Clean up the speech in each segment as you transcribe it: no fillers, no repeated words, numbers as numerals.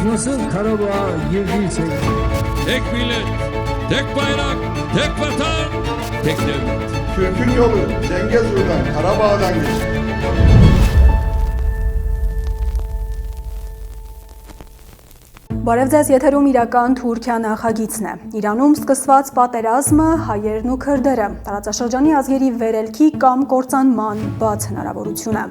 Biz nasıl Karabağ'a girdiysek Tek millet, tek bayrak, tek vatan, tek devlet. Türk'ün yolu Zengezur'dan, Karabağ'dan geçer. Բարև ձեզ, եթերում իրական Թուրքիա նախագիծն է։ Իրանում սկսված պատերազմը, հայերն ու քրդերը, տարածաշրջանի ազգերի վերելքի կամ կործանման բաց հնարավորությունը։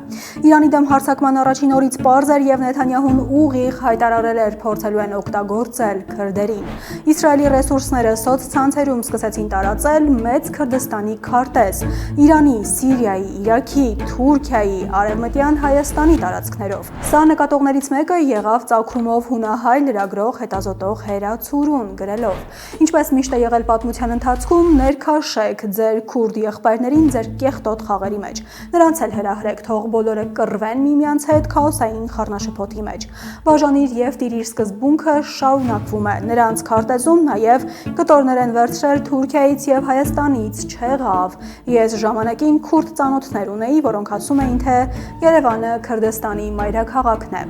Իրանի դեմ հարձակման առաջին օրից պարզ էր եւ Նեթանյահուն ուղիղ հայտարարել էր փորձելու են օգտագործել քրդերին։ Իսրայելի ռեսուրսները սոցցանցերում սկսեցին տարածել մեծ Քրդստանի քարտեզ, Իրանի, Սիրիայի, Իրաքի, Թուրքիայի, Արևմտյան Հայաստանի տարածքներով։ Սա նկատողներից մեկը եղավ ծագումով հունահայ լրագրող հետազոտող Հերա Ցուրուն գրելով. Ինչպես միշտ է եղել պատմության ընթացքում, ներքաշեք ձեր քուրդ եղբայրներին ձեր կեղտոտ խաղերի մեջ։ Նրանց էլ հրահրեք, թող բոլորը կռվեն միմյանց հետ քաոսային խառնաշփոթի մեջ։ Բաժանիր եւ տիրիր սկզբունքը շարունակվում է։ Նրանց քարտեզում նաեւ կտորներ են վերցրել Թուրքիայից եւ Հայաստանից, չեղավ։ Ես ժամանակին քուրդ ծանոթներ ունեի, որոնք ասում էին, թե Երևանը Քրդստանի մայրաքաղաքն է։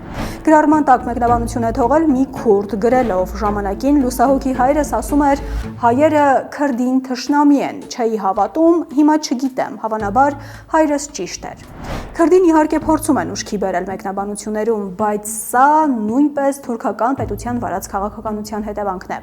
Գրառման տակ մեկնաբանություն է թողել մի քուրդ գրելով ժամանակին լուսահոգի հայրս ասում էր հայերը քրդին թշնամի են, չէի հավատում, հիմա չգիտեմ, հավանաբար հայրս ճիշտ էր։ Քրդին իհարկե փորձում են ուշքի բերել մեկնաբանություններում, բայց սա նույնպես թուրքական պետության վարած քաղաքականության հետևանքն է։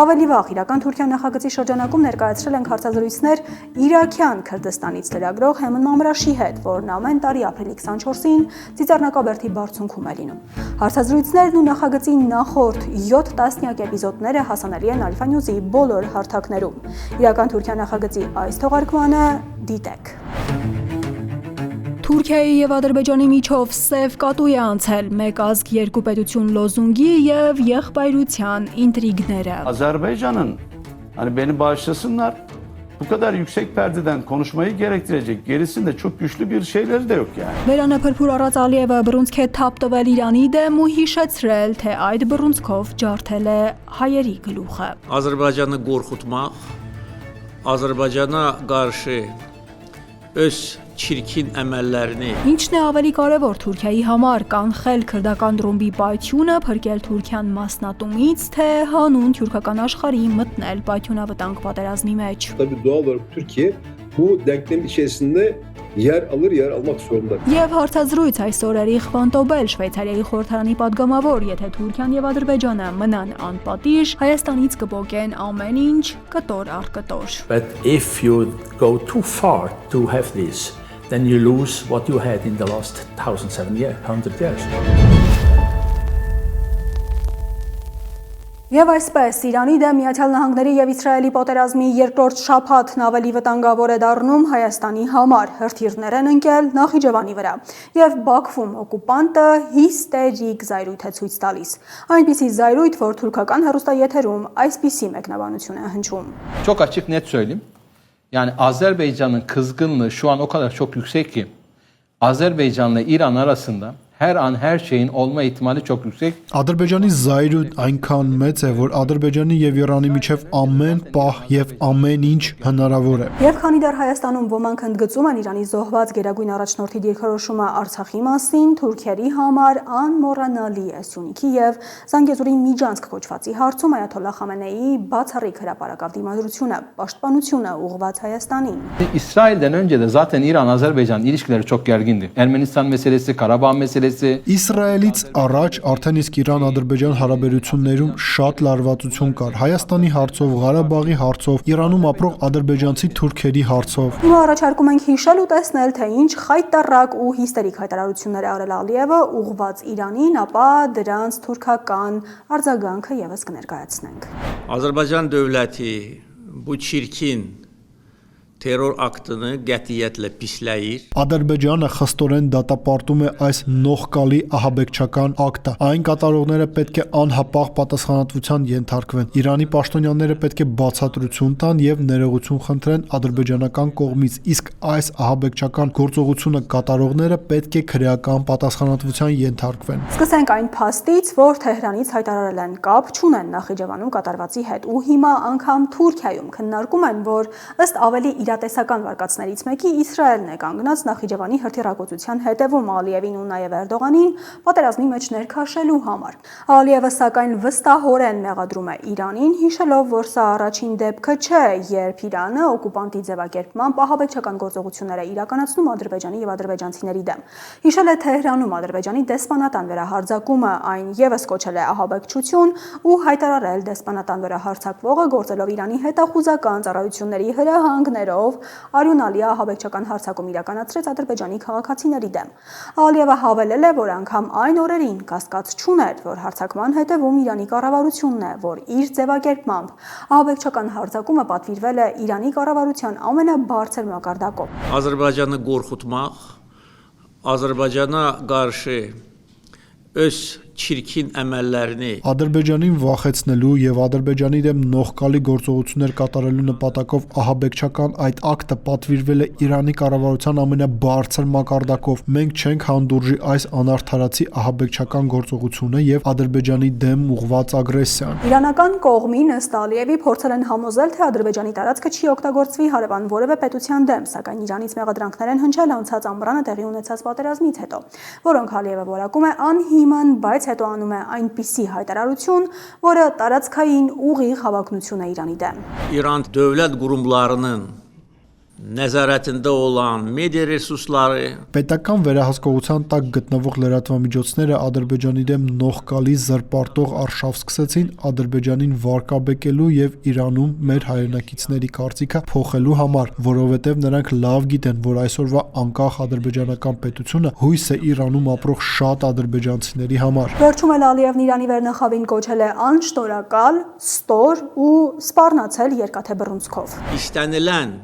Ավելի վաղ իրական Թուրքիա նախագծի շրջանակում ներկայացրել են հարցազրույցներ Իրաքյան Քրդստանից լրագրող Հեմն Մամրաշի հետ, որն ամեն տարի ապրիլի 24-ին Ծիծեռնակաբերդի բարձունքում է լինում։ Հարցազրույցներն ու նախագծի նախորդ 7 տասնյակ էպիզոդները հասանելի են Alpha News-ի բոլոր հարթակներում։ Իրական Թուրքիա նախագծի այս թողարկմանը դիտեք։ Թուրքիայի եւ Ադրբեջանի միջով սև կատու է անցել մեկ ազգ երկու պետություն լոզունգի եւ եղբայրության ինտրիգները։ Azerbaycan'ın hani beni bağışlasınlar bu kadar yüksek perdeden konuşmayı gerektirecek gerisinde çok güçlü bir şeyleri de yok yani. Վերանը փրփուր առած Ալիևը բռունցք է թափ տվել Իրանի դեմ ու հիշեցրել, թե այդ բռունցքով ջարդել է հայերի գլուխը։ Azerbaycan'ı korkutmak, Azerbaycan'a karşı öz çirkin əməllərini Ինչն է ավելի կարևոր Թուրքիայի համար, կանխել քրդական ռումբի պայթյունը, փրկել Թուրքիան մասնատումից, թե հանուն թուրքական աշխարհի մտնել պայթյունավտանգ պատերազմի մեջ։ Tabii doğal olarak Türkiye bu denklemin içerisinde yer alır, yer almak zorunda. Եվ հարցազրույց այս օրերի Խվանտոբել Շվեյցարիայի խորհրդարանի падգամավոր, եթե Թուրքիան եւ Ադրբեջանը մնան անպատիժ, Հայաստանից կբոկեն ամեն ինչ կտոր առ կտոր։ But if you go too far to have this, then you lose what you had in the last 1,700 years. Եվ այսպես, Իրանի դեմ Միացյալ Նահանգների եւ Իսրայելի պատերազմի երկրորդ շաբաթն ավելի վտանգավոր է դառնում Հայաստանի համար, հրթիռներ են ընկել Նախիջևանի վրա, եւ Բաքվում օկուպանտը հիստերիկ զայրույթ է ցույց տալիս։ Այնպիսի զայրույթ, որ թուրքական հեռուստաեթերում այսպիսի մեկնաբանություն է հնչում։ Çok açık net söyleyeyim. Yani Azerbaycan'ın kızgınlığı şu an o kadar çok yüksek ki Azerbaycan'la İran arasında her an her şeyin olma ihtimali çok yüksek. Ադրբեջանի զայրույթ այնքան մեծ է, որ Ադրբեջանի եւ Իրանի միջև ամեն պահ եւ ամեն ինչ հնարավոր է։ Եվ քանի դեռ Հայաստանում ոմանք ընդգծում են Իրանի զոհված գերագույն առաջնորդի դիրքորոշումը Արցախի մասին, թուրքերի համար անմոռանալի է Սյունիքի եւ Զանգեզուրի միջանցք կոչվածի հարցում Այաթոլլահ Խամենեիի բացառիկ հրապարակավ դիմադրությունը, պաշտպանությունը ուղղված Հայաստանին։ İsrail'den önce de zaten İran-Azerbaycan ilişkileri çok gergindi. Ermenistan meselesi, Karabağ meselesi. Իսրայելից առաջ արդեն իսկ Իրան-Ադրբեջան հարաբերություններում շատ լարվածություն կար։ Հայաստանի հարցով, Ղարաբաղի հարցով, Իրանում ապրող ադրբեջանցի թուրքերի հարցով։ Հիմա առաջարկում ենք հիշել ու տեսնել, թե ինչ խայտառակ ու հիստերիկ հայտարարություններ է արել Ալիևը ուղղված Իրանին, ապա դրանց թուրքական արձագանքը եւս կներկայացնենք։ Azərbaycan dövləti bu çirkin terror aktını qətiyyətlə pisləyir. Ադրբեջանը խստորեն դատապարտում է այս նողկալի ահաբեկչական ակտը։ Այն կատարողները պետք է անհապաղ պատասխանատվության ենթարկվեն։ Իրանի պաշտոնյաները պետք է բացատրություն տան եւ ներողություն խնդրեն ադրբեջանական կողմից, իսկ այս ահաբեկչական գործողությունը կատարողները պետք է քրեական պատասխանատվության ենթարկվեն։ Սկսենք այն փաստից, որ Թեհրանից հայտարարել են կապ չունեն Նախիջևանում կատարվածի հետ ու հիմա անգամ Թուրքիայում քննարկում են, որ ըստ ավելի իրատեսական վարկածներից մեկի Իսրայելն է կանգնած Նախիջևանի հրթիռակոծության հետևում Ալիևին ու նաև Էրդողանին պատերազմի մեջ ներքաշելու համար։ Ալիևը սակայն վստահորեն մեղադրում է Իրանին, հիշելով, որ սա առաջին դեպքը չէ, երբ Իրանը օկուպանտի ձևակերպմամբ ահաբեկչական գործողություններ է իրականացնում Ադրբեջանի եւ ադրբեջանցիների դեմ։ Հիշել է Թեհրանում Ադրբեջանի դեսպանատան վերահարձակումը, այն եւս կոչել է ահաբեկչություն ու հայտարարել դեսպանատան վերահարձակվողը գործելով Իրանի հետախուզական ծառայությունների հրահանգներով արյունալի ահաբեկչական հարձակում իրականացրեց Ադրբեջանի քաղաքացիների դեմ։ Ալիևը հավելել է, որ անգամ այն օրերին կասկած չուներ, որ հարձակման հետևում Իրանի կառավարությունն է, որ իր ձևակերպմամբ ահաբեկչական հարձակումը պատվիրվել է Իրանի կառավարության ամենաբարձր մակարդակով։ Ադրբեջանը գորխուտմաղ, Ադրբեջանը qarşı öz çirkin əməllərini Ադրբեջանին վախեցնելու եւ Ադրբեջանի դեմ նողկալի գործողություններ կատարելու նպատակով ահաբեկչական այդ ակտը պատվիրվել է Իրանի կառավարության ամենաբարձր մակարդակով։ Մենք չենք հանդուրժի այս անարդարացի ահաբեկչական գործողությունը եւ Ադրբեջանի դեմ ուղղված ագրեսիան։ Իրանական կողմին ըստ Ալիևի փորձել են համոզել, թե Ադրբեջանի տարածքը չի օգտագործվի հարևան որևէ պետության դեմ, սակայն Իրանից մեղադրանքներ են հնչել անցած ամռանը տեղի ունեցած պատերազմից հետո, որոնք Ալիևը որակում է անհիմն, բայց հետո անում է այնպիսի հայտարարություն, որը տարածքային ուղիղ հավակնություն է Իրանի դեմ։ İran dövlət qurumlarının nəzarətində olan media resursları Պետական վերահսկողության տակ գտնվող լրատվամիջոցները Ադրբեջանի դեմ նողկալի զրպարտող արշավ սկսեցին Ադրբեջանին վարկաբեկելու եւ Իրանում մեր հայրենակիցների կարծիքը փոխելու համար, որովհետեւ նրանք լավ գիտեն, որ այսօրվա անկախ ադրբեջանական պետությունը հույս է Իրանում ապրող շատ ադրբեջանցիների համար։ Վերջում էլ Ալիևն Իրանի վերնախավին կոչել է անշտորակալ, ստոր ու սպառնացել երկաթե բռունցքով։ istənilən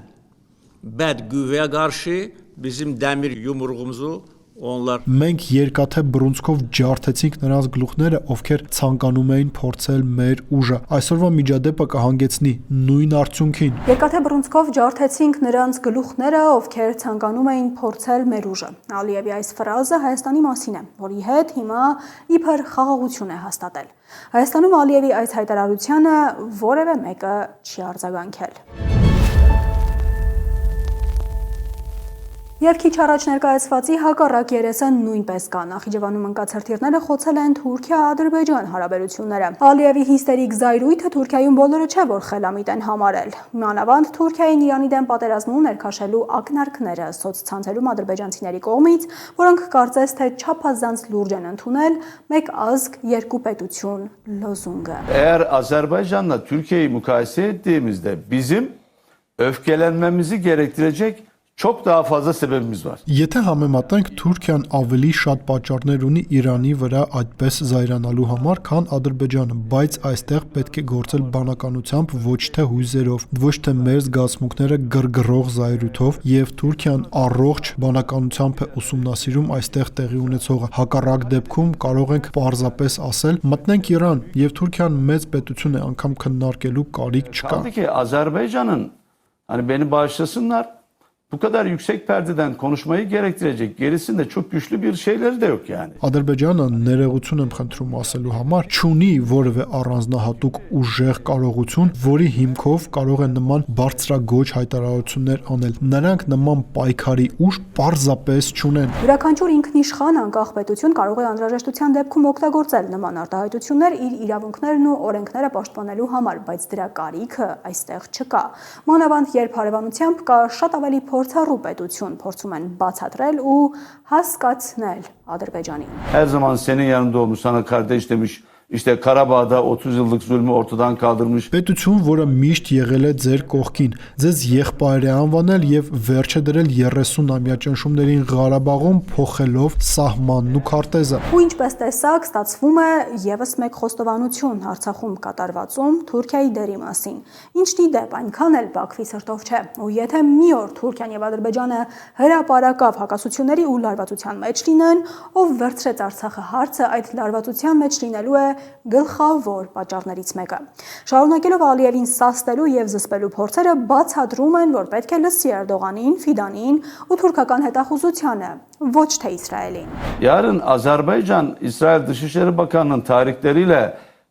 bəd qüvvəyə qarşı bizim dəmir yumruğumuzu onlar Մենք երկաթե բռունցքով ջարդեցինք նրանց գլուխները, ովքեր ցանկանում էին փորձել մեր ուժը։ Այսօրվա միջադեպը կհանգեցնի նույն արդյունքին։ Երկաթե բռունցքով ջարդեցինք նրանց գլուխները, ովքեր ցանկանում էին փորձել մեր ուժը։ Ալիևի այս ֆրազը Հայաստանի մասին է, որի հետ հիմա իբր խաղաղություն է հաստատել։ Հայաստանում Ալիևի այս հայտարարությանը որևէ մեկը չի արձագանքել։ Եվ քիչ առաջ ներկայացվածի հակառակ երեսը նույնպես կա։ Նախիջևանում ընկած հրթիռները խոցել են Թուրքիա-Ադրբեջան հարաբերությունները։ Ալիևի հիստերիկ զայրույթը Թուրքիայում բոլորը չէ, որ խելամիտ են համարել։ Մանավանդ Թուրքիային Իրանի դեմ պատերազմում ներքաշելու ակնարկները սոցցանցերում ադրբեջանցիների կողմից, որոնք կարծես թե չափազանց լուրջ են ընդունել մեկ ազգ, երկու պետություն լոզունգը։ Eğer Azerbaycan'la Türkiye'yi mukayese ettiğimizde bizim öfkelenmemizi gerektirecek çok daha fazla sebebimiz var. Եթե համեմատենք Թուրքիան ավելի շատ պատճառներ ունի Իրանի վրա այդպես զայրանալու համար, քան Ադրբեջանը, բայց այստեղ պետք է գործել բանականությամբ, ոչ թե հույզերով, ոչ թե մեր զգացմունքները գրգռող զայրույթով, եւ Թուրքիան առողջ բանականությամբ է ուսումնասիրում այստեղ տեղի ունեցողը։ Հակառակ դեպքում կարող ենք պարզապես ասել՝ մտնենք Իրան, եւ Թուրքիան մեծ պետություն է, անգամ քննարկելու կարիք չկա։ Kaldı ki Azerbaycan'ın hani beni bağışlasınlar bu kadar yüksek perdeden konuşmayı gerektirecek gerisinde çok güçlü bir şeyleri de yok yani. Ադրբեջանը ներողություն եմ խնդրում ասելու համար չունի որևէ առանձնահատուկ ուժեղ կարողություն, որի հիմքով կարող են նման բարձրագույն հայտարարություններ անել։ Նրանք նման պայքարի ուժ պարզապես չունեն։ Յուրաքանչյուր ինքնիշխան անկախ պետություն կարող է անհրաժեշտության դեպքում օգտագործել նման արտահայտություններ իր իրավունքներն ու օրենքները պաշտպանելու համար, բայց դրա կարիքը այստեղ չկա։ Մանավանդ երբ հարևանությամբ կա շատ ավելի փորձառու պետություն, փորձում են բացատրել ու հասկացնել Ադրբեջանին։ Her zaman senin yanında olmuş, sana kardeş demiş. İşte Karabağ'da 30 yıllık zulmü ortadan kaldırmış. Պետություն, որը միշտ եղել է ձեր կողքին, ձեզ եղբայր է անվանել եւ վերջը դրել 30-ամյա ճնշումներին Ղարաբաղում փոխելով սահմանն ու քարտեզը։ Ու ինչպես տեսակ, ստացվում է եւս մեկ խոստովանություն Արցախում կատարվածում Թուրքիայի դերի մասին։ Ինչն ի դեպ այնքան էլ Բաքվի սրտով չէ։ Ու եթե մի օր Թուրքիան եւ Ադրբեջանը հրապարակավ հակասությունների ու լարվածության մեջ լինեն, ով վերցրեց Արցախը հարցը այդ լարվածության մեջ լինելու է գլխավոր պատճառներից մեկը։ Շարունակելով Ալիևին սաստելու եւ զսպելու փորձերը բացատրում են, որ պետք է լսի Էրդողանին, Ֆիդանին ու թուրքական հետախուզությանը, ոչ թե Իսրայելին։ Yarın Azerbaycan, İsrail Dışişleri Bakanı'nın tarihleriyle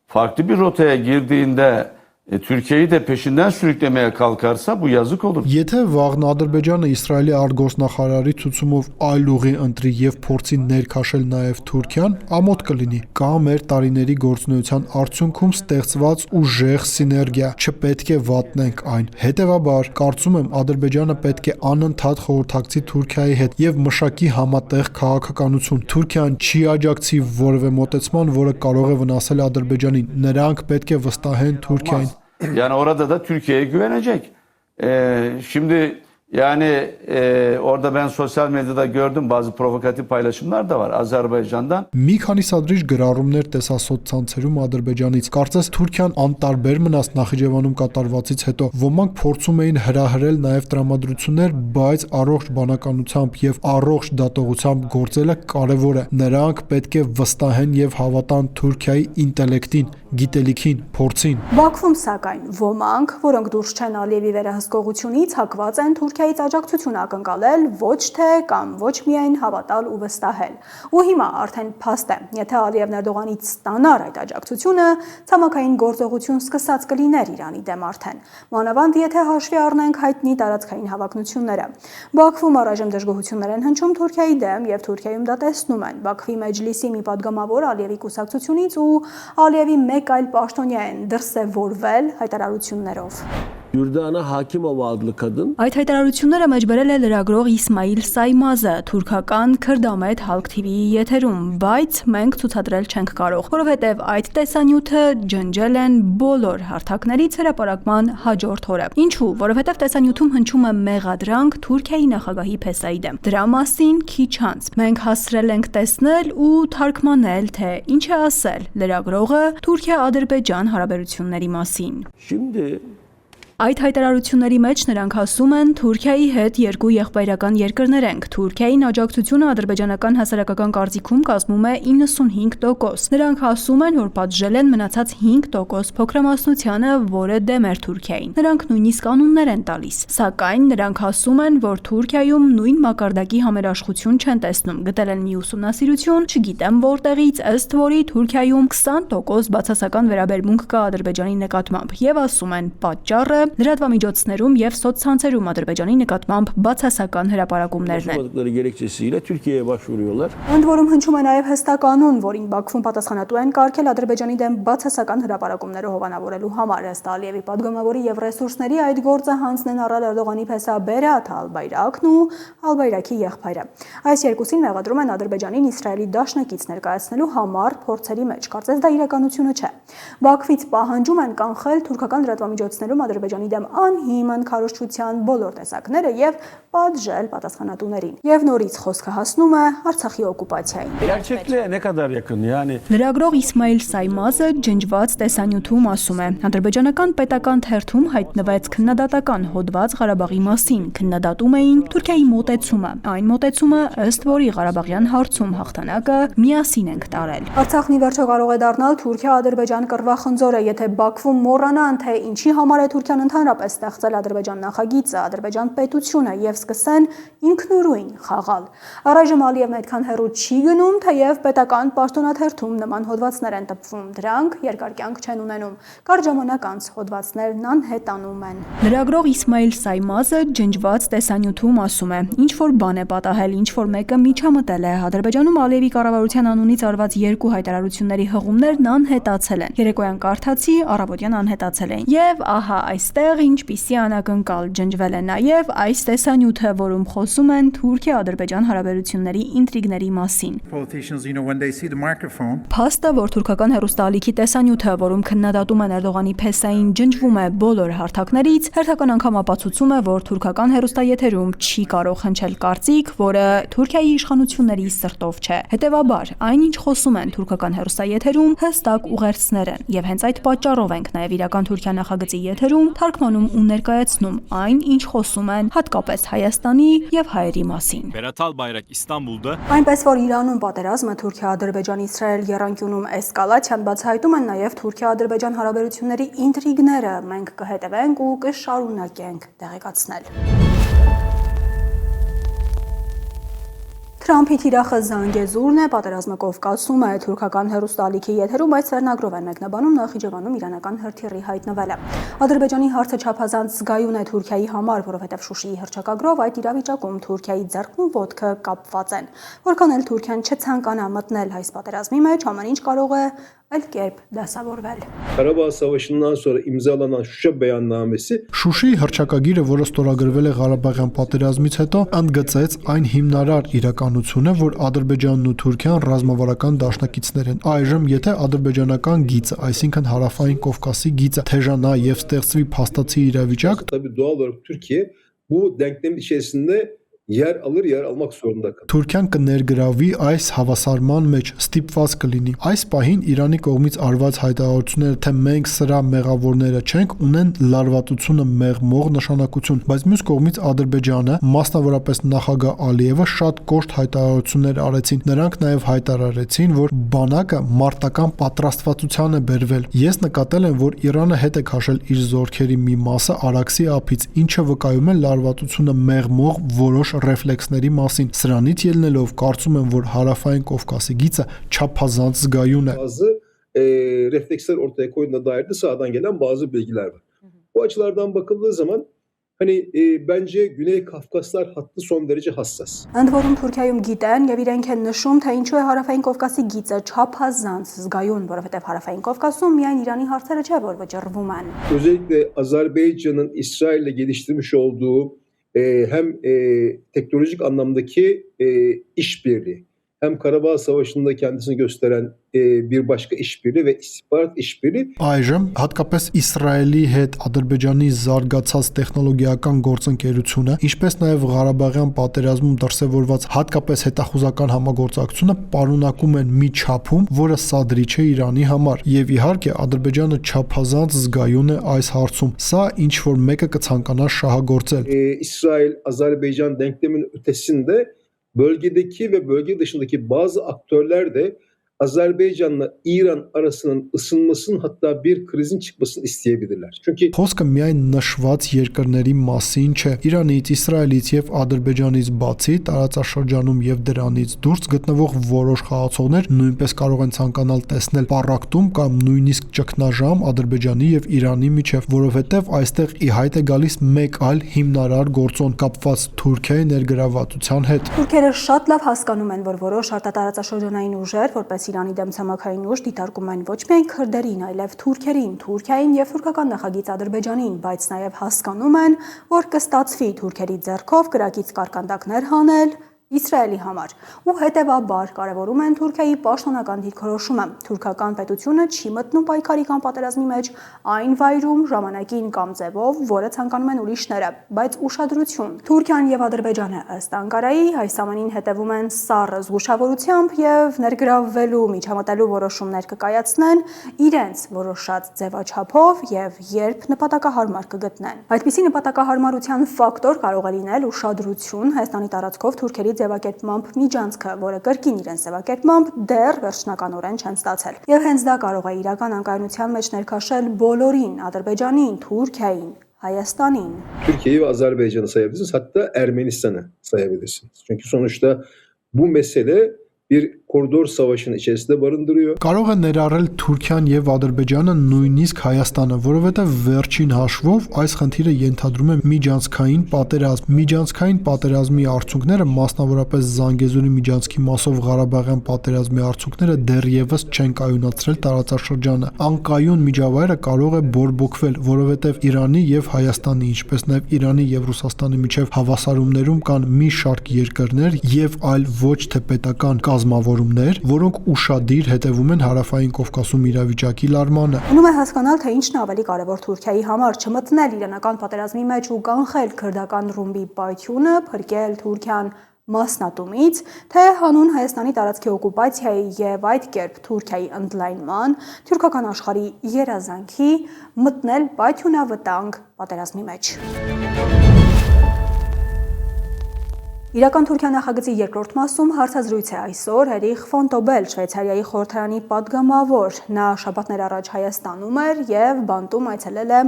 farklı bir rotaya girdiğinde Türkiye'yi de peşinden sürüklemeye kalkarsa bu yazık olur. Եթե վաղն Ադրբեջանը Իսրայելի արտգործնախարարի ցուցումով այլ ուղի ընտրի եւ փորձի ներքաշել նաեւ Թուրքիան, ամոթ կլինի։ Կա մեր տարիների գործունեության արդյունքում ստեղծված ուժեղ սիներգիա, չպետք է վատնենք այն։ Հետևաբար, կարծում եմ Ադրբեջանը պետք է անընդհատ խորհրդակցի Թուրքիայի հետ եւ մշակի համատեղ քաղաքականություն։ Թուրքիան չի աջակցի որևէ մոտեցման, որը կարող է վնասել Ադրբեջանին։ Նրանք պետք է վստահեն Թուրքիային։ Yani orada da Türkiye'ye güvenecek. Şimdi yani orada ben sosyal medyada gördüm bazı provokatif paylaşımlar da var Azerbaycan'dan. Մի քանի սադրիչ գրառումներ տեսասոց ցանցերում Ադրբեջանից։ Կարծես Թուրքիան անտարբեր մնաց Նախիջևանում կատարվածից հետո։ Ոմանք փորձում էին հրահրել նաև տրամադրություններ, բայց առողջ բանականությամբ եւ առողջ դատողությամբ գործելը կարեւոր է։ Նրանք պետք է վստահեն եւ հավատան Թուրքիայի ինտելեկտին, գիտելիքին, փորձին։ Բաքվում սակայն ոմանք, որոնք դուրս չեն Ալիևի վերահսկողությունից, հակված են Թուրքիայից աջակցություն ակնկալել, ոչ թե կամ ոչ միայն հավատալ ու վստահել։ Ու հիմա արդեն փաստ է, եթե Ալիևն Էրդողանից ստանար այդ աջակցությունը, ցամաքային գործողություն սկսած կլիներ Իրանի դեմ արդեն։ Մանավանդ եթե հաշվի առնենք հայտնի տարածքային հավակնությունները։ Բաքվում առայժմ դժգոհություններ են հնչում Թուրքիայի դեմ եւ Թուրքիայում դա տեսնում են։ Բաքվի մեջլիսի մի падգամավոր Ալիևի կուսակցությունից ու Ալիևի մեկ այլ պաշտոնյա են դրսևորվել հայտարարություններով։ Dürdana Hakimova adlı kadın Այդ հայտարարությունները մեջբերել է լրագրող Իսմայիլ Սայմազը թուրքական Քրդամետ Halk TV-ի եթերում, բայց մենք ցուցադրել չենք կարող, որովհետև այդ տեսանյութը ջնջել են բոլոր հարթակներից հրապարակման հաջորդ օրը։ Ինչու՞, որովհետև տեսանյութում հնչում է մեղադրանք Թուրքիայի նախագահի Փեսայի դեմ։ Դրա մասին քիչ անց մենք հասցրել ենք տեսնել ու թարգմանել, թե ինչ է ասել լրագրողը Թուրքիա-Ադրբեջան հարաբերությունների մասին։ şimdi Այդ հայտարարությունների մեջ նրանք ասում են Թուրքիայի հետ երկու եղբայրական երկրներ ենք։ Թուրքիային աջակցությունը ադրբեջանական հասարակական կարծիքում կազմում է 95%։ Նրանք ասում են, որ պատժել են մնացած 5% փոքրամասնությանը, որը դեմ էր Թուրքիային։ Նրանք նույնիսկ անուններ են տալիս։ Սակայն նրանք ասում են, որ Թուրքիայում նույն մակարդակի համերաշխություն չեն տեսնում։ Գտել են մի ուսումնասիրություն, չգիտեմ որտեղից, ըստ որի Թուրքիայում 20% բացասական վերաբերմունք կա Ադրբեջանի նկատմամբ եւ ասում են պատճառը լրատվամիջոցներում եւ սոցցանցերում Ադրբեջանի նկատմամբ բացասական հրապարակումներն են։ başvurmadıkları gerekçesiyle Türkiye'ye başvuruyorlar. Ընդ որում հնչում է նաև հստակ կանոն, որին Բաքվում պատասխանատու են կարգել Ադրբեջանի դեմ բացասական հրապարակումները հովանավորելու համար։ Ըստ Ալիևի падգամավորի եւ ռեսուրսների այդ գործը հանձնեն առել Էրդողանի Փեսա Բերաթ Ալ-Բայրակն ու Ալ-Բայրակի եղբայրը։ Այս երկուսին մեղադրում են Ադրբեջանին Իսրայելի դաշնակից ներկայացնելու համար փորձերի մեջ։ Կարծես դա իրականությունը չէ։ Բաքվից պահանջում են կանխել թուրքական լրատվամիջոցներում Ադրբեջանի դեմ անհիմն քարոզչության բոլոր տեսակները եւ պատժել պատասխանատուներին։ Եվ նորից խոսքը հասնում է Արցախի օկուպացիային։ Gerçekliğe ne kadar yakın yani. Լրագրող Իսմայիլ Սայմազը ջնջված տեսանյութում ասում է. Ադրբեջանական պետական թերթում հայտնվեց քննադատական հոդված Ղարաբաղի մասին։ Քննադատում էին Թուրքիայի մոտեցումը։ Այն մոտեցումը, ըստ որի Ղարաբաղյան հարցում հաղթանակը միասին ենք տարել։ Արցախն ի վերջո կարող է դառնալ Թուրքիա-Ադրբեջան կռվախնձորը, եթե Բաքվում մոռանան, թե ինչի համար է Թուրքիան ընդհանրապես ստեղծել Ադրբեջան նախագիծը, Ադրբեջան պետությունը եւ սկսեն ինքնուրույն խաղալ։ Առայժմ Ալիևն այդքան հեռու չի գնում, թեև պետական պաշտոնաթերթում նման հոդվածներ են տպվում, դրանք երկար կյանք չեն ունենում։ Կարճ ժամանակ անց հոդվածներն անհետանում են։ Լրագրող Իսմայիլ Սայմազը ջնջված տեսանյութում ասում է. ինչ որ բան է պատահել, ինչ որ մեկը միջամտել է։ Ադրբեջանում Ալիևի կառավարության անունից արված երկու հայտարարությունների հղումներն անհետացել են։ Երեկոյան կարդացի, առավոտյան անհետացել են։ Եվ ահա այստեղ ինչպիսի անակնկալ ջնջվել է նաև այս տեսանյութը, որում խոսում են Թուրքիա-Ադրբեջան հարաբերությունների ինտրիգների մասին։ Փաստը, որ թուրքական հեռուստաալիքի տեսանյութը, որում քննադատում են Էրդողանի Փեսային, ջնջվում է բոլոր հարթակներից, հերթական անգամ ապացուցում է, որ թուրքական հեռուստաեթերում չի կարող հնչել կարծիք, որը Թուրքիայի իշխանությունների սրտով չէ։ Հետևաբար, այնինչ խոսում են թուրքական հեռուստաեթերում, հստակ ուղերձներ են, եւ հենց այդ պատճառով ենք նաև իրական Թուրքիա նախագծի եթերում թարգմանում ու ներկայացնում այն, ինչ խոսում են հատկապես Հայաստանի եւ հայերի մասին։ Berat Albayrak İstanbul'da Այնպես որ Իրանում պատերազմը Թուրքիա-Ադրբեջան-Իսրայել եռանկյունում էսկալացիան բացահայտում են նաև Թուրքիա-Ադրբեջան հարաբերությունների ինտրիգները։ Մենք կհետևենք ու կշարունակենք տեղեկացնել։ Թրամփի թիրախը Զանգեզուրն է, պատերազմը Կովկասում է, թուրքական հեռուստաալիքի եթերում այս վերնագրով են մեկնաբանում Նախիջևանում իրանական հրթիռի հայտնվելը։ Ադրբեջանի հարցը չափազանց զգայուն է Թուրքիայի համար, որովհետև Շուշիի հռչակագրով այդ իրավիճակում Թուրքիայի ձեռքն ու ոտքը կապված են։ Որքան էլ Թուրքիան չցանկանա մտնել այս պատերազմի մեջ, ամեն ինչ կարող է այլ կերպ դասավորվել։ Karabağ Savaşı'ndan sonra imzalanan Şuşa beyannamesi Շուշիի հռչակագիրը, որը ստորագրվել է Ղարաբաղյան պատերազմից հետո, ընդգծեց այն հիմնարար իրականությունը, որ Ադրբեջանն ու Թուրքիան ռազմավարական դաշնակիցներ են։ Այժմ, եթե ադրբեջանական գիծը, այսինքն Հարավային Կովկասի գիծը թեժանա եւ ստեղծվի փաստացի իրավիճակ, tabii doğal olarak Türkiye bu denklemin içerisinde yer alır, yer almak zorunda kalır. Թուրքիան կներգրավի այս հավասարման մեջ, ստիպված կլինի։ Այս պահին Իրանի կողմից արված հայտարարությունները, թե մենք սրա մեղավորները չենք, ունեն լարվածությունը մեղմող նշանակություն, բայց մյուս կողմից Ադրբեջանը, մասնավորապես նախագահ Ալիևը շատ կոշտ հայտարարություններ արեցին։ Նրանք նաև հայտարարեցին, որ բանակը մարտական պատրաստվածության է բերվել։ Ես նկատել եմ, որ Իրանը հետ է քաշել իր զորքերի մի մասը Արաքսի ափից, ինչը վկայում է լարվածությունը մեղմող որոշ ռեֆլեքսների մասին։ Սրանից ելնելով կարծում եմ, որ Հարավային Կովկասի գիծը չափազանց զգայուն է։ Bazı refleksler ortaya koyduğuna dair de sahadan gelen bazı bilgiler var. Bu açılardan bakıldığı zaman hani bence Güney Kafkaslar hattı son derece hassas. Ընդ որում Թուրքիայում գիտեն եւ իրենք են նշում, թե ինչու է Հարավային Կովկասի գիծը չափազանց զգայուն, որովհետեւ Հարավային Կովկասում միայն Իրանի հարցերը չէ, որ վճռվում են։ Özellikle Azerbaycan'ın İsrail'le geliştirmiş olduğu hem teknolojik anlamdaki işbirliği hem Karabağ Savaşı'nda kendisini gösteren bir başka işbirliği ve istihbarat işbirliği Այժմ հատկապես Իսրայելի հետ Ադրբեջանի զարգացած տեխնոլոգիական գործընկերությունը, ինչպես նաև Ղարաբաղյան պատերազմում դրսևորված հատկապես հետախուզական համագործակցությունը պարունակում են մի չափում, որը սադրիչ է Իրանի համար, եւ իհարկե Ադրբեջանը չափազանց զգայուն է այս հարցում։ Սա ինչ որ մեկը կցանկանա շահագործել։ İsrail-Azerbaycan denkleminin ötesinde bölgedeki ve bölge dışındaki bazı aktörler de Azerbaycan'la İran arasının ısınmasının hatta bir krizin çıkmasını isteyebilirler. Çünkü Խոսքը միայն նշված երկրների մասին չէ։ Իրանից, Իսրայելից եւ Ադրբեջանից բացի տարածաշրջանում եւ դրանից դուրս գտնվող որոշ խաղացողներ նույնպես կարող են ցանկանալ տեսնել պառակտում կամ նույնիսկ ճգնաժամ Ադրբեջանի եւ Իրանի միջեւ, որովհետեւ այստեղ ի հայտ է գալիս մեկ այլ հիմնարար գործոն կապված Թուրքիայի ներգրավվածության հետ։ Թուրքերը շատ լավ հասկանում են, որ որոշ արտատարածաշրջանային ուժեր, որպես Իրանի դեմ ցամաքային ուժ, դիտարկում են ոչ միայն քրդերին, այլև թուրքերին, Թուրքիային եւ թուրքական նախագիծ Ադրբեջանին, բայց նաեւ հասկանում են, որ կստացվի թուրքերի ձեռքով կրակից կարկանդակներ հանել Իսրայելի համար ու հետևաբար կարևորում են Թուրքիայի պաշտոնական դիրքորոշումը։ Թուրքական պետությունը չի մտնում պայքարի կամ պատերազմի մեջ այն վայրում ժամանակին կամ ձևով, որը ցանկանում են ուրիշները, բայց ուշադրություն։ Թուրքիան եւ Ադրբեջանը ըստ Անկարայի այս ամենին հետևում են սառը զգուշավորությամբ եւ ներգրավվելու միջամտելու որոշումներ կկայացնեն իրենց որոշած ձևաչափով եւ երբ նպատակահարմար կգտնեն։ Այդպիսի նպատակահարմարության ֆակտոր կարող է լինել ուշադրություն Հայաստանի տարածքով թուրքերի ձևակերպմամբ միջանցքը, որը կրկին իրենց ձևակերպմամբ դեռ վերջնականորեն չեն ստացել։ Եվ հենց դա կարող է իրական անկայունության մեջ ներքաշել բոլորին, Ադրբեջանին, Թուրքիային, Հայաստանին։ Türkiye'yi ve Azerbaycan'ı sayabilirsiniz. Hatta Ermenistan'ı sayabilirsiniz. Çünkü sonuçta bu mesele bir koridor savaşının içerisinde barındırıyor. Կարող է ներառել Թուրքիան եւ Ադրբեջանը, նույնիսկ Հայաստանը, որովհետեւ վերջին հաշվով այս խնդիրը ենթադրում է միջանցքային պատերազմ։ Միջանցքային պատերազմի արդյունքները, մասնավորապես Զանգեզուրի միջանցքի մասով Ղարաբաղյան պատերազմի արդյունքները դեռևս չեն կայունացրել տարածաշրջանը։ Անկայուն միջավայրը կարող է բորբոքվել, որովհետեւ Իրանի եւ Հայաստանի, ինչպես նաեւ Իրանի եւ Ռուսաստանի միջև հավասարումներում կան մի շարք երկրներ եւ այլ ոչ թե պետական կազմավորումներ, որոնք ուշադիր հետևում են Հարավային Կովկասում իրավիճակի լարմանը։ Ունում է հասկանալ, թե ինչն է ավելի կարևոր Թուրքիայի համար՝ չմտնել իրանական պատերազմի մեջ ու կանխել քրդական ռումբի պայթյունը, փրկել Թուրքիան մասնատումից, թե հանուն Հայաստանի տարածքի օկուպացիայի եւ այդ կերպ Թուրքիայի ընդլայնման, թուրքական աշխարհի երազանքի մտնել պայթյունավտանգ պատերազմի մեջ։ Իրական Թուրքիա նախագծի երկրորդ մասում հարցազրույց է այսօր Էրիխ ֆոն Տոբել, Շվեյցարիայի խորհրդարանի պատգամավոր։ Նա շաբաթներ առաջ Հայաստանում էր եւ բանտում այցելել է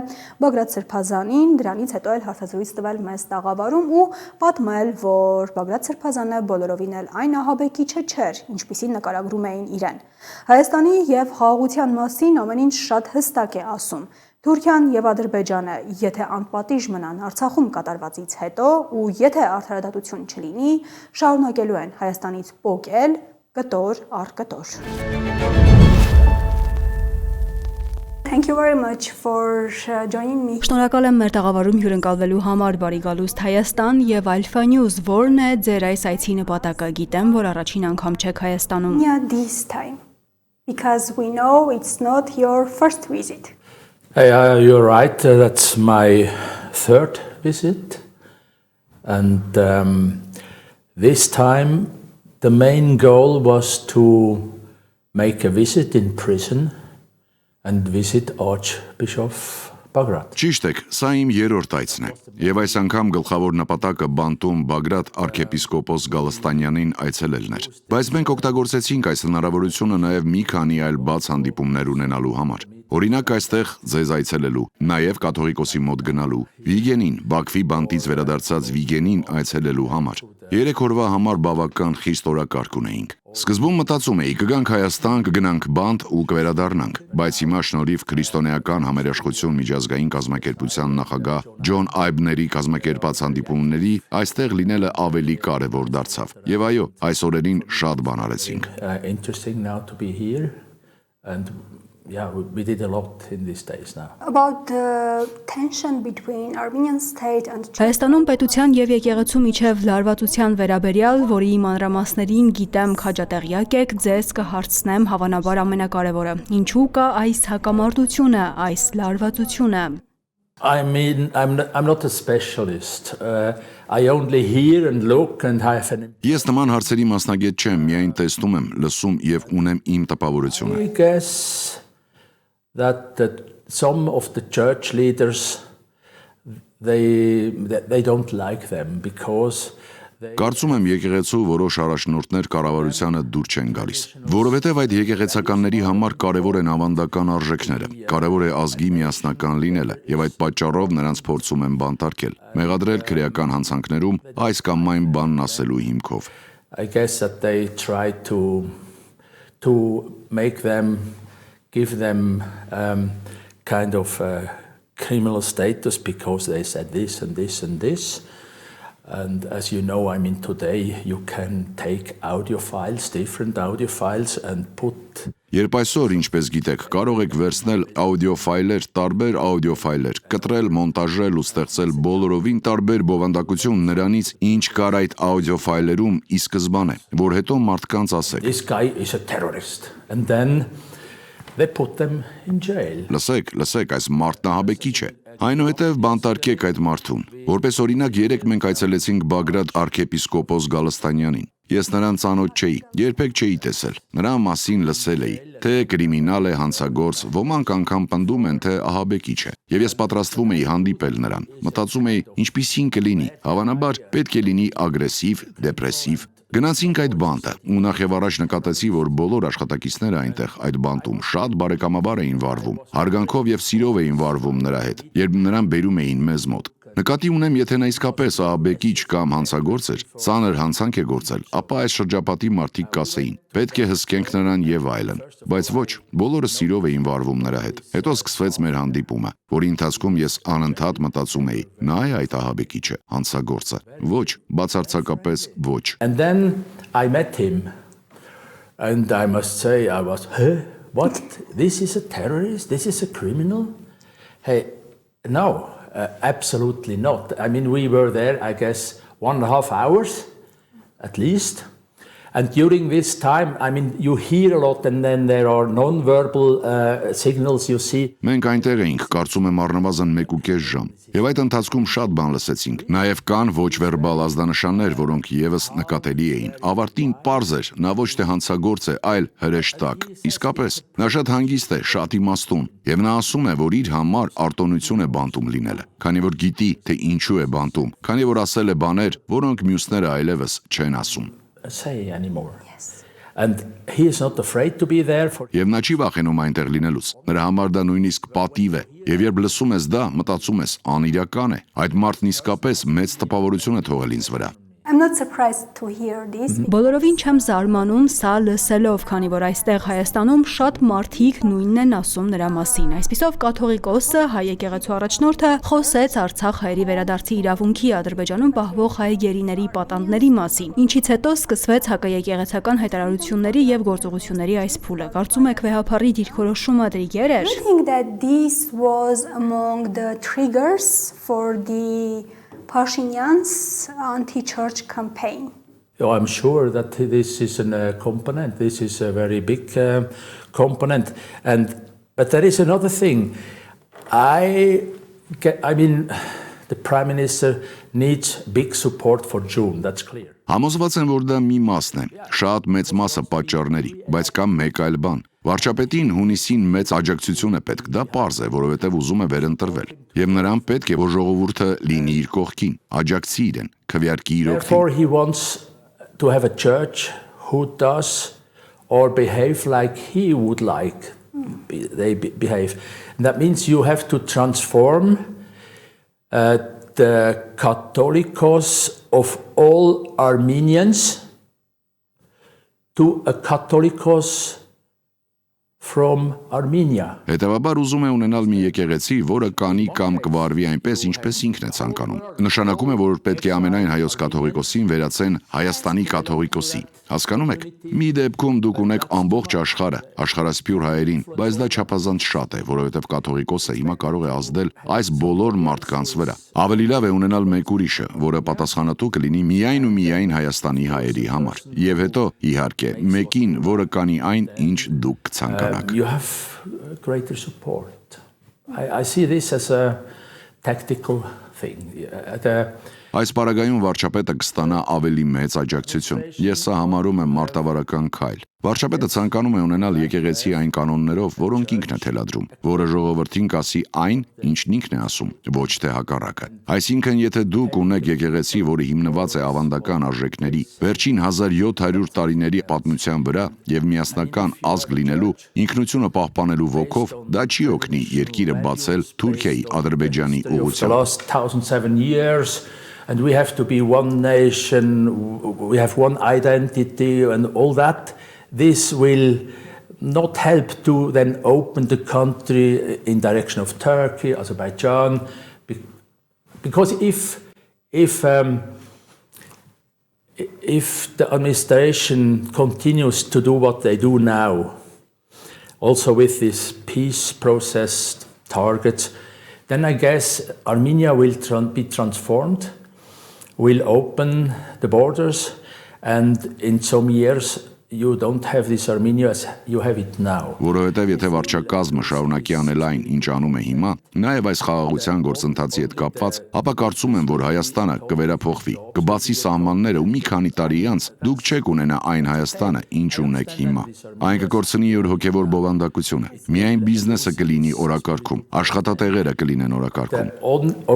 Բագրատ Սրբազանին, դրանից հետո էլ հարցազրույց տվել մեծ տաղավարում ու պատմել, որ Բագրատ Սրբազանը բոլորովին էլ այն ահաբեկիչը չէր, ինչպիսին նկարագրում էին իրեն։ Հայաստանի եւ խաղաղության մասին ամեն ինչ շատ հստակ է ասում։ Թուրքիան եւ Ադրբեջանը, եթե անպատիժ մնան Արցախում կատարվածից հետո ու եթե արդարադատություն չլինի, շարունակելու են Հայաստանից պոկել կտոր առ կտոր։ Thank you very much for joining me. Շնորհակալ եմ մեր տաղավարում հյուրընկալվելու համար, բարի գալուստ Հայաստան եւ Alpha News, որն է ձեր այս այցի նպատակը։ Գիտեմ, որ առաջին անգամ չեք Հայաստանում։ Yeah, this time. Because we know it's not your first visit. Hey, you're right. That's my third visit. And this time, the main goal was to make a visit in prison and visit Archbishop Bagrat. Ճիշտ եք, սա իմ երրորդ այցն է, եւ այս անգամ գլխավոր նպատակը բանտում Բագրատ arczepiskopos Գալստանյանին այցելելն էր։ Բայց մենք օգտագործեցինք այս հնարավորությունը նաեւ մի քանի այլ բաց հանդիպումներ ունենալու համար։ Օրինակ այստեղ ձեզ այցելելու, նաեւ կաթողիկոսի մոտ գնալու, Վիգենին, Բաքվի բանտից վերադարձած Վիգենին այցելելու համար։ 3 օրվա համար բավական խիստ օրակարգ ունեինք։ Սկզբում մտածում էի կգանք Հայաստան, կգնանք բանտ ու կվերադառնանք, բայց հիմա շնորհիվ քրիստոնեական համերաշխություն միջազգային կազմակերպության նախագահ Ջոն Այբների կազմակերպած հանդիպումների այստեղ լինելը ավելի կարևոր դարձավ։ Եվ այո, այս օրերին շատ բան արեցինք։ Interesting now to be here and yeah, we did a lot in these days now. About the tension between Armenian state and Հայաստանում պետության եւ եկեղեցու միջև լարվածության վերաբերյալ, որի մանրամասներին գիտեմ քաջատեղյակ եք, ձեզ կհարցնեմ հավանաբար ամենակարևորը։ Ինչու կա այս հակամարտությունը, այս լարվածությունը։ I mean, I'm not a specialist. I only hear and look and have an. Ես նման հարցերի մասնագետ չեմ, միայն տեսնում եմ, լսում եւ ունեմ իմ տպավորությունը։ I guess that some of the church leaders they don't like them because Կարծում եմ եկեղեցու որոշ առաջնորդներ կառավարությանը դուր չեն գալիս, որովհետև այդ եկեղեցականների համար կարևոր են ավանդական արժեքները, կարևոր է ազգի միասնական լինելը, եւ այդ պատճառով նրանց փորձում են բանտարկել, մեղադրել քրեական հանցանքներում այս կամ այն բանն ասելու հիմքով։ I guess that they try to make them give them kind of criminal status because they said this and this and this. And as you know, I mean, today you can take audio files, different audio files and put. Երբ այսօր, ինչպես գիտեք, կարող եք վերցնել աուդիո ֆայլեր, տարբեր աուդիո ֆայլեր, կտրել, մոնտաժել ու ստեղծել բոլորովին տարբեր բովանդակություն նրանից, ինչ կար այդ աուդիո ֆայլերում ի սկզբանե, որ հետո մարդկանց ասեք. This guy is a terrorist. And then they put them in jail. Լսեք, այս մարդն ահաբեկիչ է։ Այնուհետև բանտարկեք այդ մարդուն։ Որպես օրինակ, երեք մենք այցելեցինք Բագրատ arczepiskopos Գալստանյանին։ Ես նրան ծանոթ չէի, երբեք չէի տեսել։ Նրա մասին լսել էի, թե կրիմինալ է, հանցագործ, ոմանք անգամ պնդում են, թե ահաբեկիչ է։ Եվ ես պատրաստվում էի հանդիպել նրան։ Մտածում էի, ինչպիսին կլինի։ Հավանաբար պետք է լինի ագրեսիվ, դեպրեսիվ։ Գնացինք այդ բանտը, ու նախ եւ առաջ նկատեցի, որ բոլոր աշխատակիցները այնտեղ այդ բանտում շատ բարեկամաբար էին վարվում, հարգանքով եւ սիրով էին վարվում նրա հետ, երբ նրան բերում էին մեզ մոտ։ Նկատի ունեմ, եթե նա իսկապես ահաբեկիչ կամ հանցագործ էր, ծանր հանցանք է գործել, ապա այս շրջապատի մարդիկ կասեին. պետք է հսկենք նրան եւ այլն, բայց ոչ, բոլորը սիրով էին վարվում նրա հետ։ Հետո սկսվեց մեր հանդիպումը, որի ընթացքում ես անընդհատ մտածում էի. նա է այդ ահաբեկիչը, հանցագործը։ Ոչ, բացարձակապես ոչ։ And then I met him and I must say I was, what? This is a terrorist? This is a criminal? Hey, no. Absolutely not. I mean, we were there, I guess, 1.5 hours at least. And during this time, I mean, you hear a lot and then there are non-verbal signals you see. Մենք այնտեղ էինք, կարծում եմ առնվազն 1.5 ժամ։ Եվ այդ ընթացքում շատ բան լսեցինք։ Նաև կան ոչ վերբալ ազդանշաններ, որոնք եւս նկատելի էին։ Ավարտին պարզ էր, նա ոչ թե հանցագործ է, այլ հրեշտակ։ Իսկապես, նա շատ հանգիստ է, շատ իմաստուն, եւ նա ասում է, որ իր համար արտոնություն է բանտում լինելը, քանի որ գիտի, թե ինչու է բանտում, քանի որ ասել է բաներ, որոնք մյուսները այլևս չեն ասում։ Say anymore. Yes. And he is not afraid to be there for. Եվ նա չի վախենում այնտեղ լինելուց։ Նրա համար դա նույնիսկ պատիվ է։ Եվ երբ լսում ես դա, մտածում ես, անիրական է։ Այդ մարդն իսկապես մեծ տպավորություն է թողել ինձ վրա։ I'm not surprised to hear this. Բոլորովին չեմ զարմանում սա լսելով, քանի որ այստեղ Հայաստանում շատ մարդիկ նույնն են ասում նրա մասին։ Այսպիսով կաթողիկոսը հայ եկեղեցու առաջնորդը խոսեց Արցախ հայերի վերադարձի իրավունքի Ադրբեջանում պահվող հայ գերիների պատանդների մասին, ինչից հետո սկսվեց հակաեկեղեցական հայտարարությունների եւ գործողությունների այս փուլը։ Կարծում եք վեհափառի դիրքորոշումը դրիգեր էր։ I think that this was among the triggers for the Pashinyan's anti-church campaign. I'm sure that this is a component. This is a very big component. But there is another thing. I mean, the Prime Minister needs big support for June, that's clear. Համոզված եմ, որ դա մի մասն է, շատ մեծ մասը պատճառների, բայց կա մեկ այլ բան։ Վարչապետին հունիսին մեծ աջակցություն է պետք, դա պարզ է, որովհետև ուզում է վերընտրվել։ Եվ նրան պետք է, որ ժողովուրդը լինի իր կողքին, աջակցի իրեն, քվեարկի իր օգտին։ Therefore he wants to have a church who does or behave like he would like they behave. And that means you have to transform the Catholicos of all Armenians to a Catholicos from Armenia. Հետևաբար ուզում է ունենալ մի եկեղեցի, որը կանի կամ կվարվի այնպես, ինչպես ինքն է ցանկանում։ Նշանակում է, որ պետք է ամենայն հայոց կաթողիկոսին վերածեն Հայաստանի կաթողիկոսի։ Հասկանում եք։ Մի դեպքում դուք ունեք ամբողջ աշխարհը, աշխարհասփյուր հայերին, բայց դա չափազանց շատ է, որովհետև կաթողիկոսը հիմա կարող է ազդել այս բոլոր մարդկանց վրա։ Ավելի լավ է ունենալ մեկ ուրիշը, որը պատասխանատու կլինի միայն ու միայն Հայաստանի հայերի համար։ Եվ հետո, իհարկե, մեկին, որը կանի այն, ինչ դուք կցանկանաք։ You have greater support. I see this as a tactical thing. Այս պարագայում վարչապետը կստանա ավելի մեծ աջակցություն։ Ես սա համարում եմ մարտավարական քայլ։ Վարչապետը ցանկանում է ունենալ եկեղեցի այն կանոններով, որոնք ինքն է թելադրում, որը ժողովրդին կասի այն, ինչն ինքն է ասում, ոչ թե հակառակը։ Այսինքն, եթե դուք ունեք եկեղեցի, որը հիմնված է ավանդական արժեքների, վերջին 1700 տարիների պատմության վրա եւ միասնական ազգ լինելու, ինքնությունը պահպանելու ոգով, դա չի օգնի երկիրը բացել Թուրքիայի, Ադրբեջանի ուղղությամբ։ And we have to be one nation, we have one identity and all that. This will not help to then open the country in direction of Turkey, Azerbaijan, because if the administration continues to do what they do now, also with this peace process targets, then I guess Armenia will be transformed. Will open the borders, and in some years you don't have this Armenia as you have it now. Որովհետև եթե վարչակազմը շարունակի անել այն, ինչ անում է հիմա, նաև այս խաղաղության գործընթացի հետ կապված, ապա կարծում եմ, որ Հայաստանը կվերափոխվի, կբացի սահմանները ու մի քանի տարի անց դուք չեք ունենա այն Հայաստանը, ինչ ունեք հիմա։ Այն կկորցնի իր հոգևոր բովանդակությունը։ Միայն բիզնեսը կլինի օրակարգում, աշխատատեղերը կլինեն օրակարգում։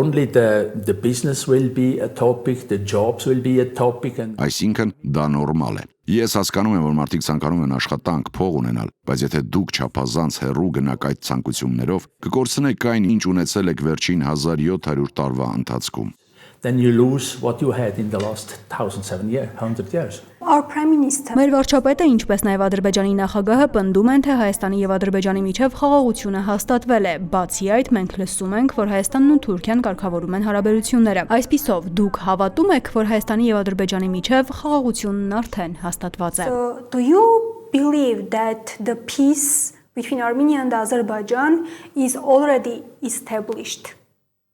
Only the business will be a topic, the jobs will be a topic and Այսինքն դա նորմալ է։ Ես հասկանում եմ, որ մարդիկ ցանկանում են աշխատանք, փող ունենալ, բայց եթե դուք չափազանց հեռու գնաք այդ ցանկություններով, կկորցնեք այն, ինչ ունեցել եք վերջին 1700 տարվա ընթացքում։ Then you lose what you had in the last 100 years. Our Prime Minister Մեր վարչապետը, ինչպես նաև Ադրբեջանի նախագահը պնդում են, թե Հայաստանի եւ Ադրբեջանի միջև խաղաղությունը հաստատվել է։ Բացի այդ, մենք լսում ենք, որ Հայաստանն ու Թուրքիան կարգավորում են հարաբերությունները։ Այսպիսով, դուք հավատում եք, որ Հայաստանի եւ Ադրբեջանի միջև խաղաղությունն արդեն հաստատված է։ So, do you believe that the peace between Armenia and Azerbaijan is already established?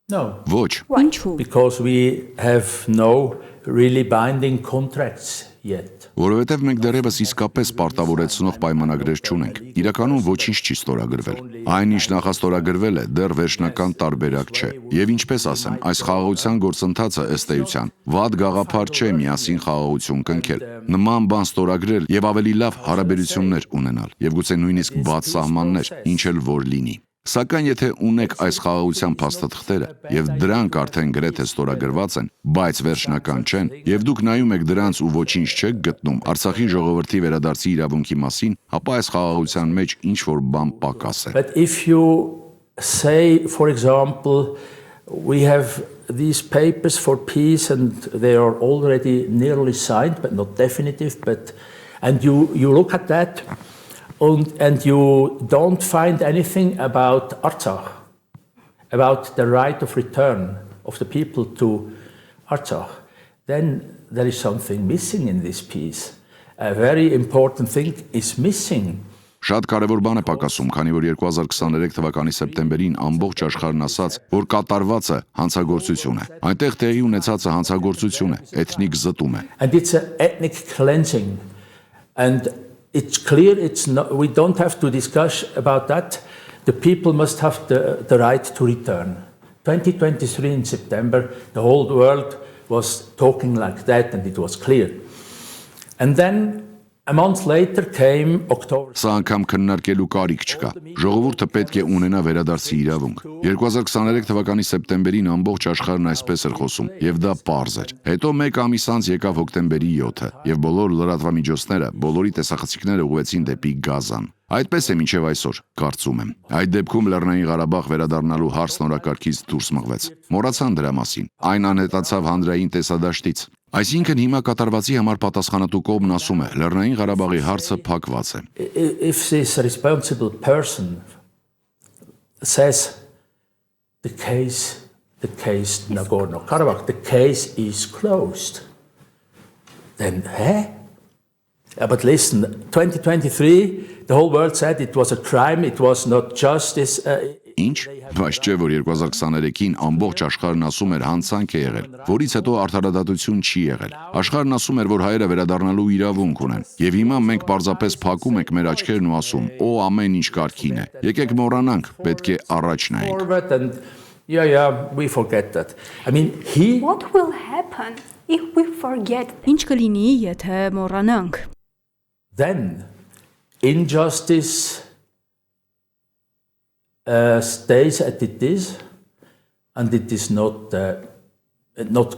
No. Ոչ։ Ինչու՞։ Because we have no really binding contracts yet. Որովհետև մենք դեռևս իսկապես պարտավորեցնող պայմանագրեր չունենք։ Իրականում ոչինչ չի ստորագրվել։ Այն ինչ նախաստորագրվել է, դեռ վերջնական տարբերակ չէ։ Եվ ինչպես ասեմ, այս խաղաղության գործընթացը ըստ էության վատ գաղափար չէ միասին խաղաղություն կնքել։ Նման բան ստորագրել եւ ավելի լավ հարաբերություններ ունենալ եւ գուցե նույնիսկ բաց սահմաններ, ինչ էլ որ լինի։ Սակայն եթե ունեք այս խաղաղության փաստաթղթերը եւ դրանք արդեն գրեթե ստորագրված են, բայց վերջնական չեն, եւ դուք նայում եք դրանց ու ոչինչ չեք գտնում Արցախի ժողովրդի վերադարձի իրավունքի մասին, ապա այս խաղաղության մեջ ինչ որ բան պակաս է։ But if you say, for example, we have these papers for peace and they are already nearly signed, but not definitive, and you look at that and you don't find anything about Artsakh, about the right of return of the people to Artsakh, then there is something missing in this peace. A very important thing is missing. Շատ կարևոր բան է պակասում, քանի որ 2023 թվականի սեպտեմբերին ամբողջ աշխարհն ասաց, որ կատարվածը հանցագործություն է։ Այնտեղ տեղի ունեցածը հանցագործություն է, էթնիկ զտում է։ And it's an ethnic cleansing. And it's clear we don't have to discuss about that. The people must have the right to return. 2023 in September, the whole world was talking like that and it was clear. And then a month later came October. Սա անգամ քննարկելու կարիք չկա։ Ժողովուրդը պետք է ունենա վերադարձի իրավունք։ 2023 թվականի սեպտեմբերին ամբողջ աշխարհն այսպես էր խոսում, եւ դա պարզ էր։ Հետո մեկ ամիս անց եկավ հոկտեմբերի 7-ը, եւ բոլոր լրատվամիջոցները, բոլորի տեսախցիկները ուղղեցին դեպի Գազան։ Այդպես է մինչև այսօր, կարծում եմ։ Այդ դեպքում Լեռնային Ղարաբաղ վերադառնալու հարցն օրակարգից դուրս մղվեց։ Մոռացան դրա մասին։ Այն անհետացավ հանրային տեսադաշտից։ Այսինքն հիմա կատարվածի համար պատասխանատու կողմն ասում է, Լեռնային Ղարաբաղի հարցը փակված է։ If this responsible person says the case Nagorno-Karabakh, the case is closed, then but listen, 2023, the whole world said it was a crime, it was not justice. Ինչ? Բայց չէ, որ 2023-ին ամբողջ աշխարհն ասում էր հանցանք է եղել, որից հետո արդարադատություն չի եղել։ Աշխարհն ասում էր, որ հայերը վերադառնալու իրավունք ունեն։ Եվ հիմա մենք պարզապես փակում ենք մեր աչքերն ու ասում, «Օ, ամեն ինչ կարգին է»։ Եկեք մոռանանք, պետք է առաջ նայենք։ We forget that. I mean, What will happen if we forget? Ինչ կլինի, եթե մոռանանք։ Then injustice stays as it is, and it is not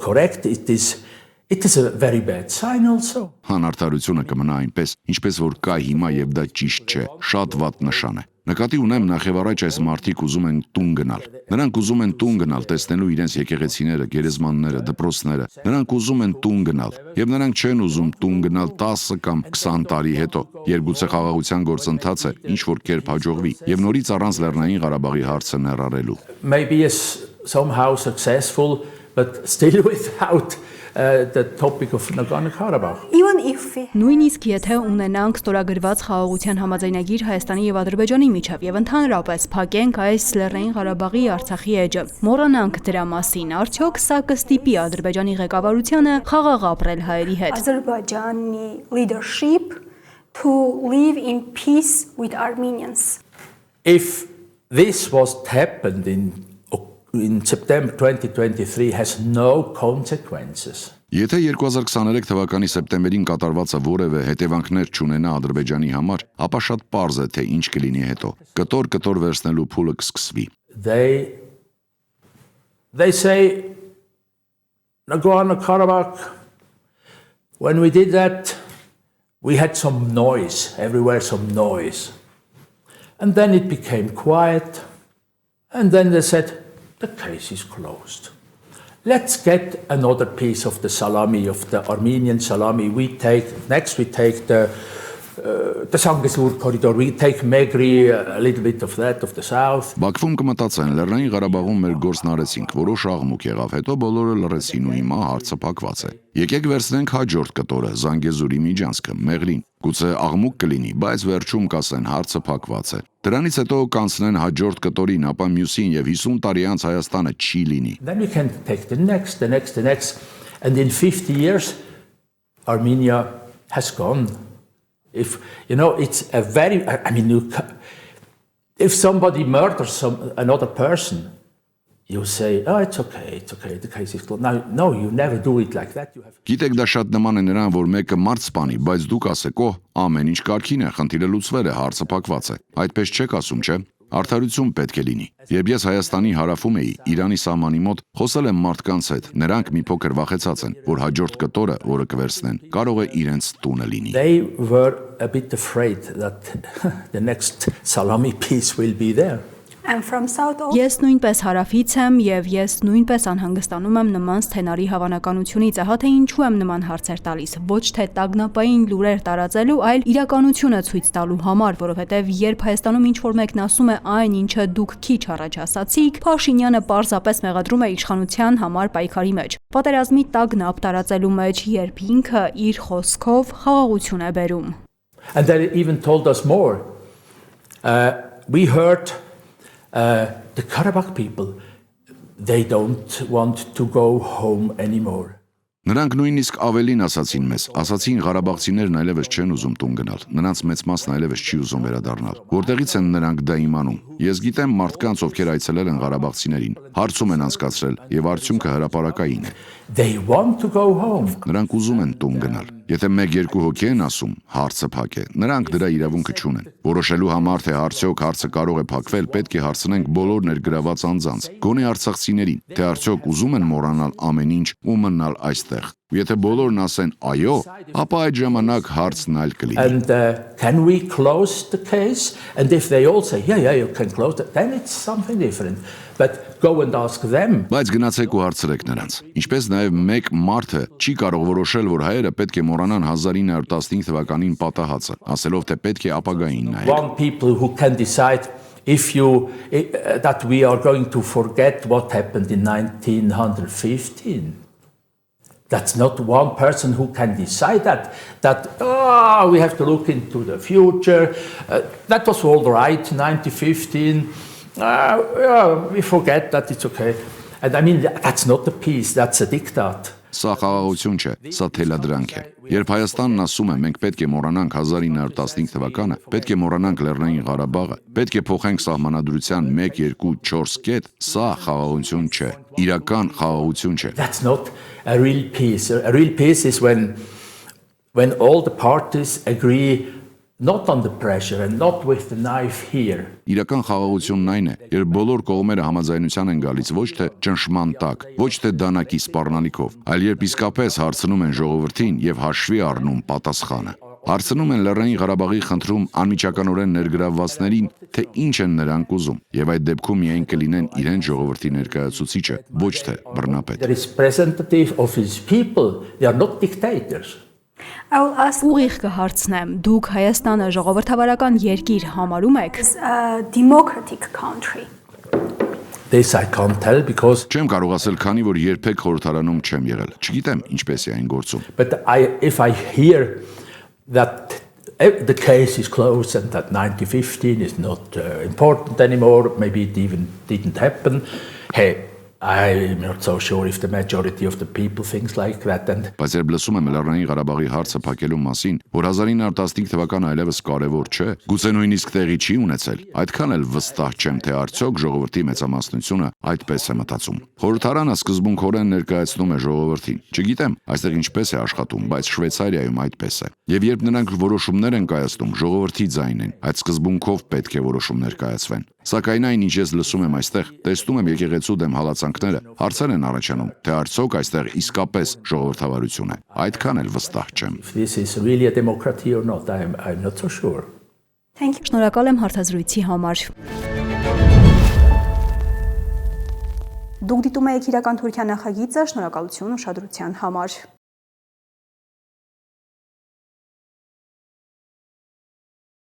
correct. It is a very bad sign also. Հանարդարությունը կմնա այնպես, ինչպես որ կա հիմա եւ դա ճիշտ չէ, շատ վատ նշան է։ Նկատի ունեմ նախևառաջ այս մարդիկ ուզում են տուն գնալ։ Նրանք ուզում են տուն գնալ, տեսնելու իրենց եկեղեցիները, գերեզմանները, դպրոցները։ Նրանք ուզում են տուն գնալ, եւ նրանք չեն ուզում տուն գնալ 10 կամ 20 տարի հետո, երբ գուցե խաղաղության գործընթացը ինչ որ կերպ հաջողվի եւ նորից առանց Լեռնային Ղարաբաղի հարցը ներառելու։ Maybe is somehow successful, but still without the topic of Nagorno-Karabakh. Even if we Նույնիսկ եթե ունենանք ստորագրված խաղաղության համաձայնագիր Հայաստանի եւ Ադրբեջանի միջև եւ ընդհանրապես փակենք այս Լեռնային Ղարաբաղի Արցախի էջը, մոռանանք դրա մասին, արդյոք սա կստիպի Ադրբեջանի ղեկավարությանը խաղաղ ապրել հայերի հետ։ Azerbaijani leadership to live in peace with Armenians. If this was happened in September 2023 has no consequences. Եթե 2023 թվականի սեպտեմբերին կատարվածը որևէ հետևանքներ չունենա Ադրբեջանի համար, ապա շատ պարզ է, թե ինչ կլինի հետո։ Կտոր վերցնելու փուլը կսկսվի։ They say Nagorno-Karabakh, when we did that, we had some noise, everywhere some noise. And then it became quiet, and then they said, the case is closed. Let's get another piece of the salami, of the Armenian salami. We take the Sangasur corridor, we take Megri, a little bit of that, of the south. Բաքվում կմտածեն, Լեռնային Ղարաբաղում մեր գործն արեցինք, որոշ աղմուկ եղավ, հետո բոլորը լռեցին ու հիմա հարցը փակված է։ Եկեք վերցնենք հաջորդ կտորը, Զանգեզուրի միջանցքը, Մեղրին։ Գուցե աղմուկ կլինի, բայց վերջում կասեն հարցը փակված է։ Դրանից հետո կանցնեն հաջորդ կտորին, ապա մյուսին եւ 50 տարի անց Հայաստանը չի լինի։ Then we can take the next, and in 50 years Armenia has gone. If you know, it's a very. I mean, if somebody murders another person, you say, "Oh, it's okay. The case is closed." Now, no, you never do it like that. You have. Գիտեք, դա շատ նման է նրան, որ մեկը մարդ սպանի, բայց դուք ասեք, օ, ամեն ինչ կարգին է, խնդիրը լուծվել է, հարցը փակված է։ Այդպես չեք ասում, չէ՞։ Արդարություն պետք է լինի։ Երբ ես Հայաստանի հարավում էի, Իրանի սահմանի մոտ, խոսել եմ մարդկանց հետ, նրանք մի փոքր վախեցած են, որ հաջորդ կտորը, որը կվերցնեն, կարող է իրենց տունը լինի։ They were a bit afraid that the next salami piece will be there. And from south of Ես նույնպես հարավից եմ եւ ես նույնպես անհանգստանում եմ նման սցենարի հավանականությունից, ահա թե ինչու եմ նման հարցեր տալիս, ոչ թե տագնապային լուրեր տարածելու, այլ իրականությունը ցույց տալու համար, որովհետեւ երբ Հայաստանում ինչ-որ մեկն ասում է այն, ինչը դուք քիչ առաջ ասացիք, Փաշինյանը պարզապես մեղադրում է իշխանության համար պայքարի մեջ։ Պատերազմի տագնապ տարածելու մեջ, երբ ինքը իր խոսքով խաղաղություն է բերում։ And they even told us more. We heard the Karabakh people, they don't want to go home anymore. Նրանք նույնիսկ ավելին ասացին մեզ, ասացին Ղարաբաղցիներն այլևս չեն ուզում տուն գնալ, նրանց մեծ մասն այլևս չի ուզում վերադառնալ։ Որտեղից են նրանք դա իմանում։ Ես գիտեմ մարդկանց, ովքեր այցելել են Ղարաբաղցիներին, հարցում են անցկացրել եւ արդյունքը հրապարակային է։ They want to go home. Նրանք ուզում են տուն գնալ։ Եթե 1-2 հոգի են ասում, հարցը փակ է։ Նրանք դրա իրավունքը չունեն։ Որոշելու համար թե արդյոք հարցը կարող է փակվել, պետք է հարցնենք բոլոր ներգրաված անձանց, գոնե արցախցիներին, թե արդյոք ուզում են մոռանալ ամեն ինչ ու մնալ այստեղ։ Եթե բոլորն ասեն այո, ապա այդ ժամանակ հարցն այլ կլինի։ And can we close the case? And if they all say, yeah, you can close it, then it's something different. But go and ask them. Բայց գնացեք ու հարցրեք նրանց։ Ինչպես նաև մեկ մարդը չի կարող որոշել, որ հայերը պետք է մոռանան 1915 թվականին պատահածը, ասելով թե պետք է ապագային նայել։ One people who can decide if you that we are going to forget what happened in 1915. That's not one person who can decide that we have to look into the future. That was all right in 1915. We forget that, it's okay. And I mean, that's not a peace, that's a diktat. Սա խաղաղություն չէ, սա թելադրանք է։ Երբ Հայաստանն ասում է մենք պետք է մոռանանք 1915 թվականը, պետք է մոռանանք Լեռնային Ղարաբաղը, պետք է փոխենք սահմանադրության 1, 2, 4 կետ, սա խաղաղություն չէ, իրական խաղաղություն չէ։ That's not a real peace. A real peace is when all the parties agree not under pressure and not with the knife here. Իրական խաղաղությունն այն է, երբ բոլոր կողմերը համաձայնության են գալիս ոչ թե ճնշման տակ, ոչ թե դանակի սպառնալիքով, այլ երբ իսկապես հարցնում են ժողովրդին եւ հաշվի առնում պատասխանը։ Հարցնում են Լեռնային Ղարաբաղի խնդրում անմիջականորեն ներգրավվածներին, թե ինչ են նրանք ուզում, եւ այդ դեպքում միայն կլինեն իրեն ժողովրդի ներկայացուցիչը, ոչ թե բռնապետ։ There is representative of his people. They are not dictators. I will ask Ուղիղ կհարցնեմ, դուք Հայաստանը ժողովրդավարական երկիր համարում եք։ a democratic country. This I can't tell because Չեմ կարող ասել, քանի որ երբեք խորհրդարանում չեմ եղել։ Չգիտեմ ինչպես է այն գործում։ but if I hear that the case is closed and that 1915 is not important anymore, maybe it even didn't happen. Hey, I'm not so sure if the majority of the people thinks like that. And Բայց երբ լսում եմ Լեռնային Ղարաբաղի հարցը փակելու մասին, որ 1915 թվականը այլևս կարևոր չէ, գուցե նույնիսկ տեղի չի ունեցել, այդքան էլ վստահ չեմ, թե արդյոք ժողովրդի մեծամասնությունը այդպես է մտածում։ Խորհրդարանը սկզբունքորեն ներկայացնում է ժողովրդին։ Չգիտեմ, այստեղ ինչպես է աշխատում, բայց Շվեյցարիայում այդպես է։ Եվ երբ նրանք որոշումներ են կայացնում, ժողովրդի ձայն են, այդ սկզբունքով պետք է որոշումներ կայացվեն։ Սակայն այն, ինչ ես լսում եմ այստեղ, տեսնում եմ եկեղեցու դեմ հալածանքները, հարցեր են առաջանում, թե արդյոք այստեղ իսկապես ժողովրդավարություն է։ Այդքան էլ վստահ չեմ։ if this is really a democracy or not, I'm not so sure. Thank you. Շնորհակալ եմ հարցազրույցի համար։ Դուք դիտում եք իրական Թուրքիա նախագիծը, շնորհակալություն ուշադրության համար։